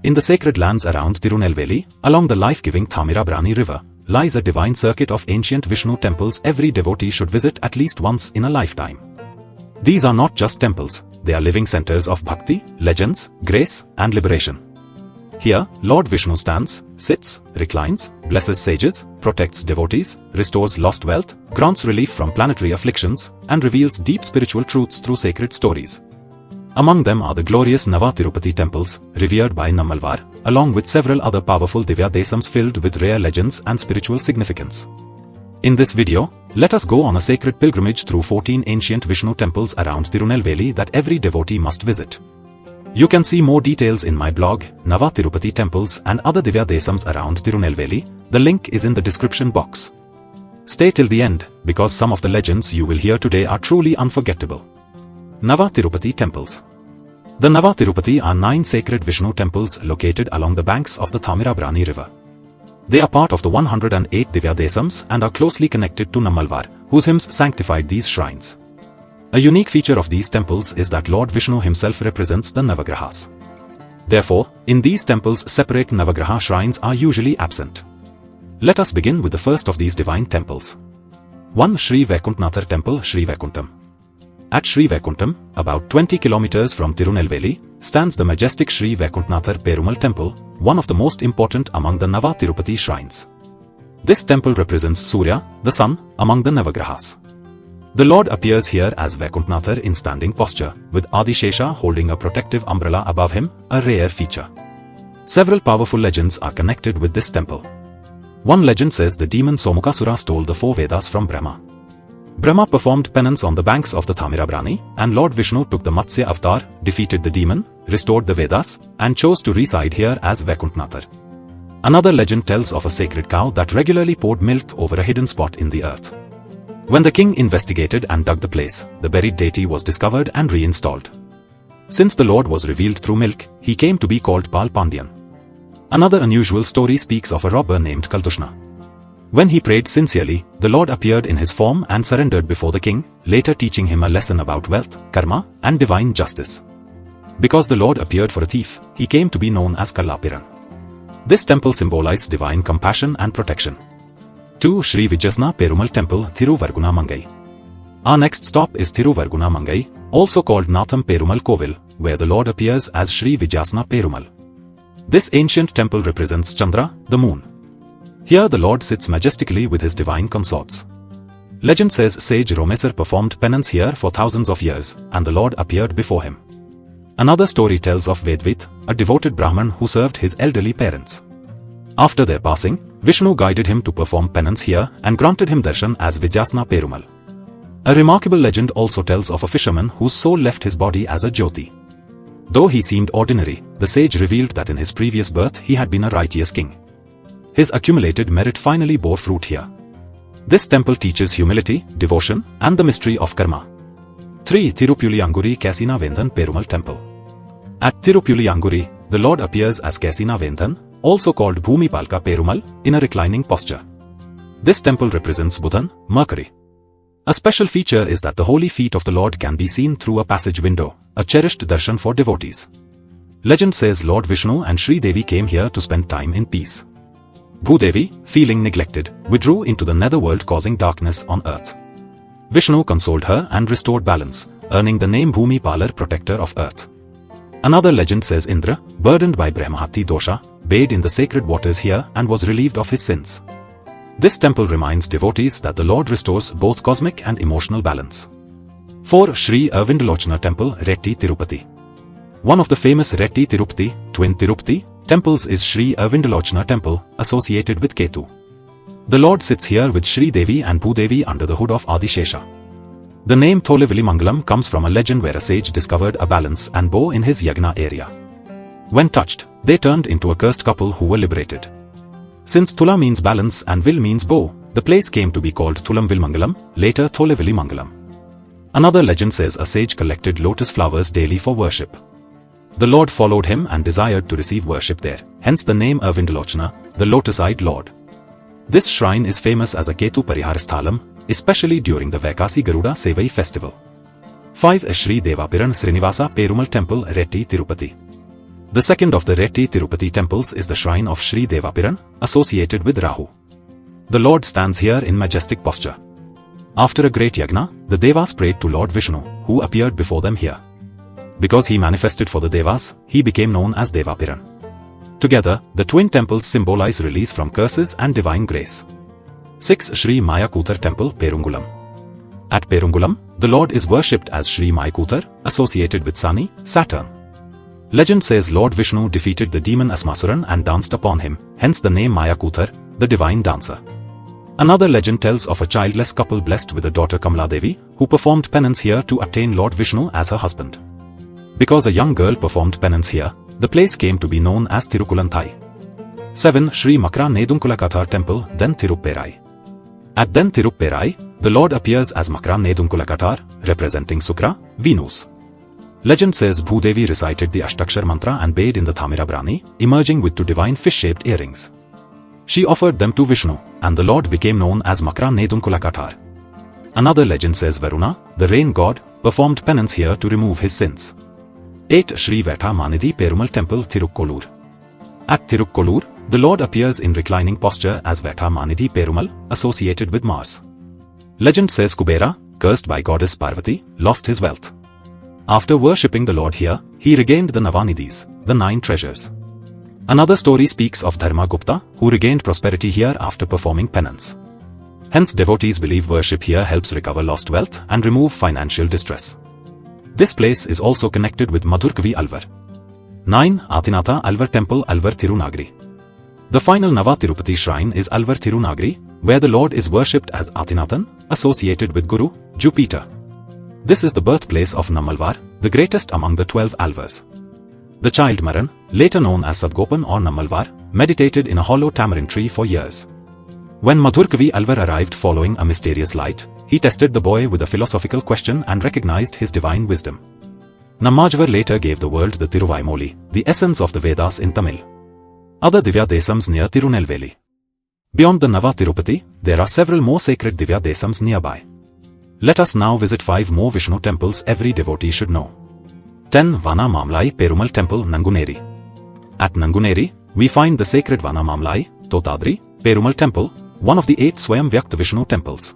In the sacred lands around Tirunelveli, along the life-giving Thamirabarani River, lies a divine circuit of ancient Vishnu temples every devotee should visit at least once in a lifetime. These are not just temples, they are living centers of bhakti, legends, grace, and liberation. Here, Lord Vishnu stands, sits, reclines, blesses sages, protects devotees, restores lost wealth, grants relief from planetary afflictions, and reveals deep spiritual truths through sacred stories. Among them are the glorious Nava Tirupati temples, revered by Nammalvar, along with several other powerful Divya Desams filled with rare legends and spiritual significance. In this video, let us go on a sacred pilgrimage through 14 ancient Vishnu temples around Tirunelveli that every devotee must visit. You can see more details in my blog, Nava Tirupati Temples and other Divya Desams around Tirunelveli. The link is in the description box. Stay till the end, because some of the legends you will hear today are truly unforgettable. Nava Tirupati Temples. The Nava Tirupati are 9 sacred Vishnu temples located along the banks of the Thamirabarani River. They are part of the 108 Divya Desams and are closely connected to Nammalvar, whose hymns sanctified these shrines. A unique feature of these temples is that Lord Vishnu himself represents the Navagrahas. Therefore, in these temples separate Navagraha shrines are usually absent. Let us begin with the first of these divine temples. 1. Srivaikuntam Temple, Srivaikuntam. At Srivaikuntam, about 20 kilometers from Tirunelveli, stands the majestic Srivaikuntam Perumal Temple, one of the most important among the Nava Tirupati shrines. This temple represents Surya, the sun, among the Navagrahas. The Lord appears here as Vaikunthanathar in standing posture, with Adishesha holding a protective umbrella above him, a rare feature. Several powerful legends are connected with this temple. One legend says the demon Somukasura stole the 4 Vedas from Brahma. Brahma performed penance on the banks of the Thamirabarani, and Lord Vishnu took the Matsya avatar, defeated the demon, restored the Vedas, and chose to reside here as Vaikunthanathar. Another legend tells of a sacred cow that regularly poured milk over a hidden spot in the earth. When the king investigated and dug the place, the buried deity was discovered and reinstalled. Since the Lord was revealed through milk, he came to be called Pal Pandyan. Another unusual story speaks of a robber named Kaltushna. When he prayed sincerely, the Lord appeared in his form and surrendered before the king, later teaching him a lesson about wealth, karma, and divine justice. Because the Lord appeared for a thief, he came to be known as Kallapiran. This temple symbolizes divine compassion and protection. 2. Sri Vijayasna Perumal Temple, Thirukkurungudi. Our next stop is Thirukkurungudi, also called Natham Perumal Kovil, where the Lord appears as Sri Vijayasna Perumal. This ancient temple represents Chandra, the moon. Here the Lord sits majestically with his divine consorts. Legend says sage Romesar performed penance here for thousands of years, and the Lord appeared before him. Another story tells of Vedvit, a devoted Brahman who served his elderly parents. After their passing, Vishnu guided him to perform penance here and granted him darshan as Vijayasna Perumal. A remarkable legend also tells of a fisherman whose soul left his body as a Jyoti. Though he seemed ordinary, the sage revealed that in his previous birth he had been a righteous king. His accumulated merit finally bore fruit here. This temple teaches humility, devotion, and the mystery of karma. 3. Tirupuliyanguri Kshetradanam Perumal Temple. At Tirupuliyanguri, the Lord appears as Kshetradanam, also called Bhumipalka Perumal, in a reclining posture. This temple represents Buddha, Mercury. A special feature is that the holy feet of the Lord can be seen through a passage window, a cherished darshan for devotees. Legend says Lord Vishnu and Sri Devi came here to spend time in peace. Bhudevi, feeling neglected, withdrew into the netherworld causing darkness on earth. Vishnu consoled her and restored balance, earning the name Bhumipalar, protector of earth. Another legend says Indra, burdened by Brahmahati dosha, bathed in the sacred waters here and was relieved of his sins. This temple reminds devotees that the Lord restores both cosmic and emotional balance. 4. Sri Arvindalochana Temple, Retti Tirupati. One of the famous Retti Tirupati, twin Tirupati, temples is Sri Arvindalochana Temple, associated with Ketu. The Lord sits here with Sri Devi and Bhudevi under the hood of Adishesha. The name Tholevili Mangalam comes from a legend where a sage discovered a balance and bow in his yagna area. When touched, they turned into a cursed couple who were liberated. Since Thula means balance and Vil means bow, the place came to be called Thulam Vilmangalam, later Tholevili Mangalam. Another legend says a sage collected lotus flowers daily for worship. The Lord followed him and desired to receive worship there, hence the name Arvindalochana, the lotus-eyed Lord. This shrine is famous as a Ketu Pariharasthalam, especially during the Vaikasi Garuda Sevai festival. 5. Sri Devapiran Srinivasa Perumal Temple, Retti Tirupati. The second of the Nava Tirupati temples is the shrine of Sri Devapiran, associated with Rahu. The Lord stands here in majestic posture. After a great yagna, the Devas prayed to Lord Vishnu, who appeared before them here. Because he manifested for the Devas, he became known as Devapiran. Together, the twin temples symbolize release from curses and divine grace. 6. Sri Mayakuthar Temple, Perungulam. At Perungulam, the Lord is worshipped as Sri Mayakuthar, associated with Sani, Saturn. Legend says Lord Vishnu defeated the demon Asmasuran and danced upon him, hence the name Mayakuthar, the divine dancer. Another legend tells of a childless couple blessed with a daughter Kamala Devi, who performed penance here to obtain Lord Vishnu as her husband. Because a young girl performed penance here, the place came to be known as Thirukkurungudi. 7. Sri Makra Nedunkulakathar Temple, then Tirupperai. At then Tirupperai, the Lord appears as Makra Nedunkulakathar, representing Sukra, Venus. Legend says Bhudevi recited the Ashtakshar mantra and bathed in the Thamirabarani, emerging with two divine fish-shaped earrings. She offered them to Vishnu, and the Lord became known as Makra Nedunkulakathar. Another legend says Varuna, the rain god, performed penance here to remove his sins. 8. Sri Vanamamalai Perumal Temple, Thirukkurungudi. At Thirukkurungudi, the Lord appears in reclining posture as Vanamamalai Perumal, associated with Mars. Legend says Kubera, cursed by goddess Parvati, lost his wealth. After worshipping the Lord here, he regained the Navanidhis, the 9 treasures. Another story speaks of Dharmagupta, who regained prosperity here after performing penance. Hence devotees believe worship here helps recover lost wealth and remove financial distress. This place is also connected with Madhurkavi Alvar. 9. Adinatha Alvar Temple, Alvar Tirunagari. The final Nava Tirupati shrine is Alvar Tirunagari, where the Lord is worshipped as Adinathan, associated with Guru, Jupiter. This is the birthplace of Nammalvar, the greatest among the 12 Alvars. The child Maran, later known as Sadgopan or Nammalvar, meditated in a hollow tamarind tree for years. When Madhurkavi Alvar arrived following a mysterious light, he tested the boy with a philosophical question and recognized his divine wisdom. Nammajvar later gave the world the Tiruvaimoli, the essence of the Vedas in Tamil. Other Divya Desams near Tirunelveli. Beyond the Nava Tirupati, there are several more sacred Divya Desams nearby. Let us now visit 5 more Vishnu temples every devotee should know. 10. Vanamamalai Perumal Temple, Nanguneri. At Nanguneri, we find the sacred Vanamamalai, Totadri, Perumal Temple, one of the 8 Swayam Vyakta Vishnu temples.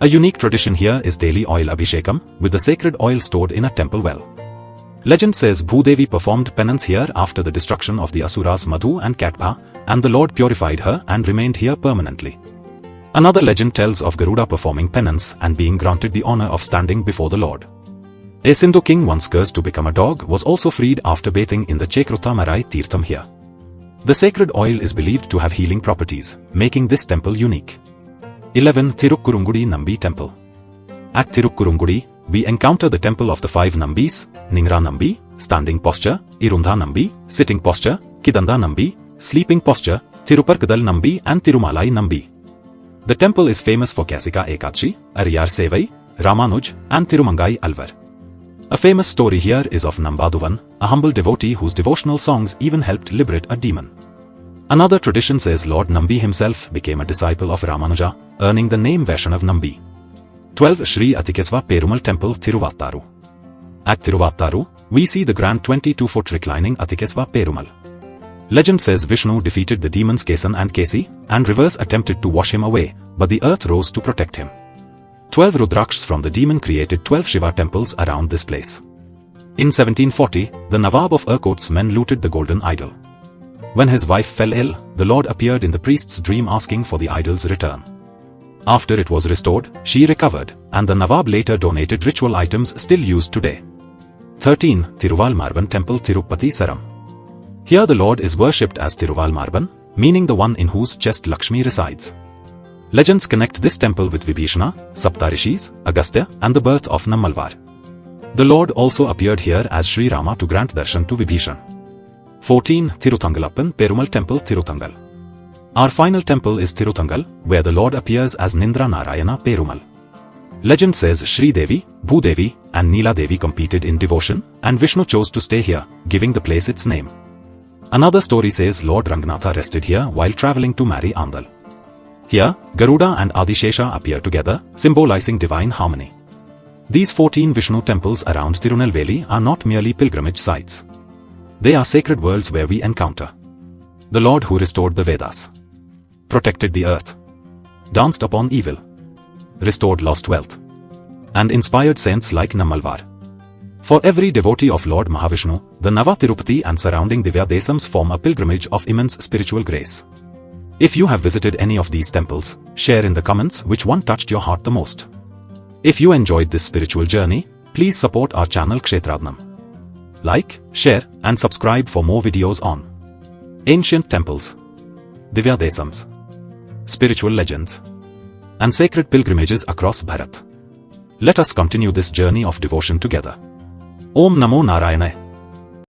A unique tradition here is daily oil abhishekam, with the sacred oil stored in a temple well. Legend says Bhudevi performed penance here after the destruction of the Asuras Madhu and Katpa, and the Lord purified her and remained here permanently. Another legend tells of Garuda performing penance and being granted the honor of standing before the Lord. A Sindhu king once cursed to become a dog was also freed after bathing in the Kshetradanam Tirtham here. The sacred oil is believed to have healing properties, making this temple unique. 11. Thirukkurungudi Nambi Temple. At Thirukkurungudi, we encounter the temple of the 5 Nambis, Ningra Nambi, standing posture, Irundha Nambi, sitting posture, Kidanda Nambi, sleeping posture, Tirupparkadal Nambi and Tirumalai Nambi. The temple is famous for Kasika Ekadashi, Ariyar Sevai, Ramanuj, and Tirumangai Alvar. A famous story here is of Nambaduvan, a humble devotee whose devotional songs even helped liberate a demon. Another tradition says Lord Nambi himself became a disciple of Ramanuja, earning the name Vaishnav Nambi. 12. Sri Atikesva Perumal Temple, Thiruvattaru. At Thiruvattaru, we see the grand 22-foot reclining Atikesva Perumal. Legend says Vishnu defeated the demons Kesan and Kesi, and rivers attempted to wash him away, but the earth rose to protect him. 12 Rudrakshas from the demon created 12 Shiva temples around this place. In 1740, the Nawab of Erkot's men looted the golden idol. When his wife fell ill, the Lord appeared in the priest's dream asking for the idol's return. After it was restored, she recovered, and the Nawab later donated ritual items still used today. 13. Tiruvalmarban Temple, Tirupati Saram. Here the Lord is worshipped as Tiruvalmarban, meaning the one in whose chest Lakshmi resides. Legends connect this temple with Vibhishana, Saptarishis, Agastya, and the birth of Nammalvar. The Lord also appeared here as Sri Rama to grant darshan to Vibhishan. 14. Tiruthangalappan Perumal Temple, Tiruthangal. Our final temple is Tiruthangal, where the Lord appears as Nindra Narayana Perumal. Legend says Sri Devi, Bhudevi, and Neela Devi competed in devotion, and Vishnu chose to stay here, giving the place its name. Another story says Lord Ranganatha rested here while travelling to marry Andal. Here, Garuda and Adishesha appear together, symbolizing divine harmony. These 14 Vishnu temples around Tirunelveli are not merely pilgrimage sites. They are sacred worlds where we encounter the Lord who restored the Vedas, protected the earth, danced upon evil, restored lost wealth, and inspired saints like Nammalvar. For every devotee of Lord Mahavishnu, the Nava Tirupati and surrounding Divya Desams form a pilgrimage of immense spiritual grace. If you have visited any of these temples, share in the comments which one touched your heart the most. If you enjoyed this spiritual journey, please support our channel Kshetradanam. Like, share, and subscribe for more videos on ancient temples, Divya Desams, spiritual legends, and sacred pilgrimages across Bharat. Let us continue this journey of devotion together. Om Namo Narayana.